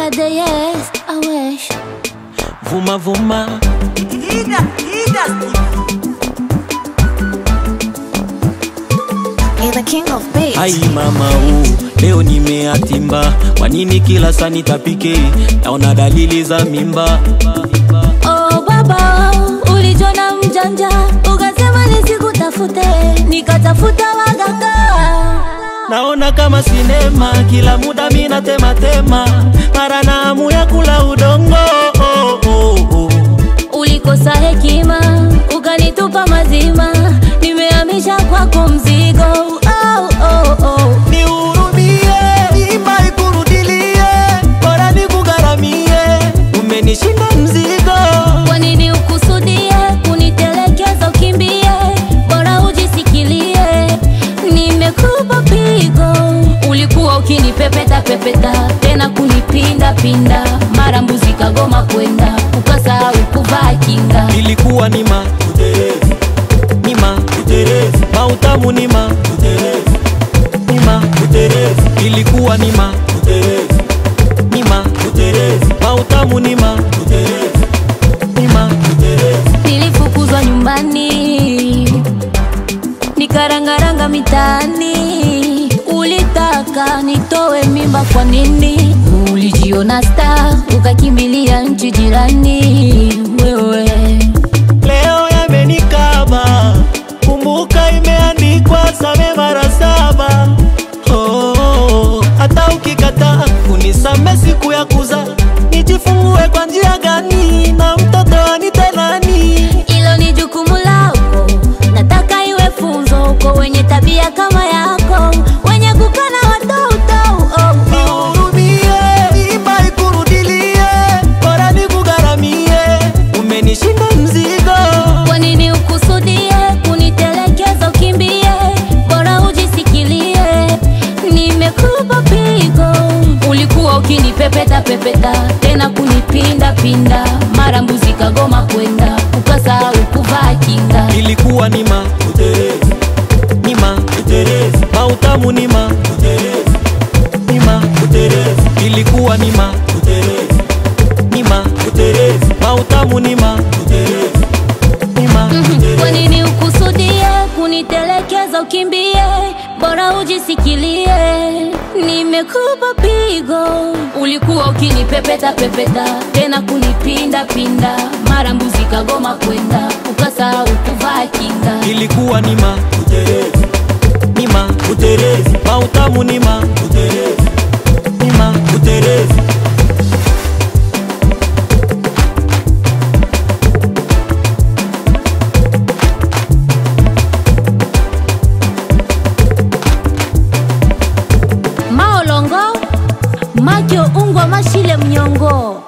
la déesse, ah wesh. Vuma vuma You're the king of beats. ai mama leo nimeatimba. Kwa nini kila saa nitapike? Naona dalili za mimba. Oh baba, ulijona mjanja, ukasema nisikutafute, nikatafuta waganga. Naona kama sinema, kila muda mina tema. Mara na hamu ya kula udongo. Ulikosa hekima, ukanitupa mazima, nimehamisha kwako mzigo. Nihurumie, ima ikurudilie, bora nikugharamie, umenishinda mzigo. Kwa nini ukusudie, kunitelekeza ukimbie, bora ujisikilie, nimekupa pigo. Ulikuwa ukinipepeta pepeta, tena kunipinda, mara mbuzi kagoma kwenda, ukasahau kuvaa kinga. Ilikuwa ni mautamu ni ilikuwa ni mautamu ni Nilifukuzwa nyumbani, nikarangaranga mitaani. Ulitaka nitoe mimba, kwa nini? Ulijiona star, ukakimbilia nchi jirani. Wewe leo yamenikaba, kumbuka imeandikwa same mara 7. Hata ukikata unisame siku ya kuza, nijifungue kwa njia gani? Na mtoto anite nani? ilo ni jukumu lako, nataka iwe funzo kwa wenye tabia kama yako, wenye kukana watoto. Nihurumie, ima ikurudilie, bora nikugharamie, umenishinda mzigo. Kwa nini ukusudie, kunitelekeza ukimbie, bora ujisikilie, nimekupa pigo. Ulikuwa ukinipepeta pepeta, tena kunipinda, mara mbuzi kagoma kwenda, ukasahau kuvaa kinga. Ilikuwa ni mautamu ni ilikuwa ni mautamu ni Kwa nini ukusudie, kunitelekeza ukimbie, bora ujisikilie, nimekupa pigo. Ulikuwa ukinipepeta pepeta, tena kunipinda, mara mbuzi kagoma kwenda, ukasahau kuvaa kinga. Ilikuwa ni mautamu ni Maolongo, Makio ungwa mashile mnyongo.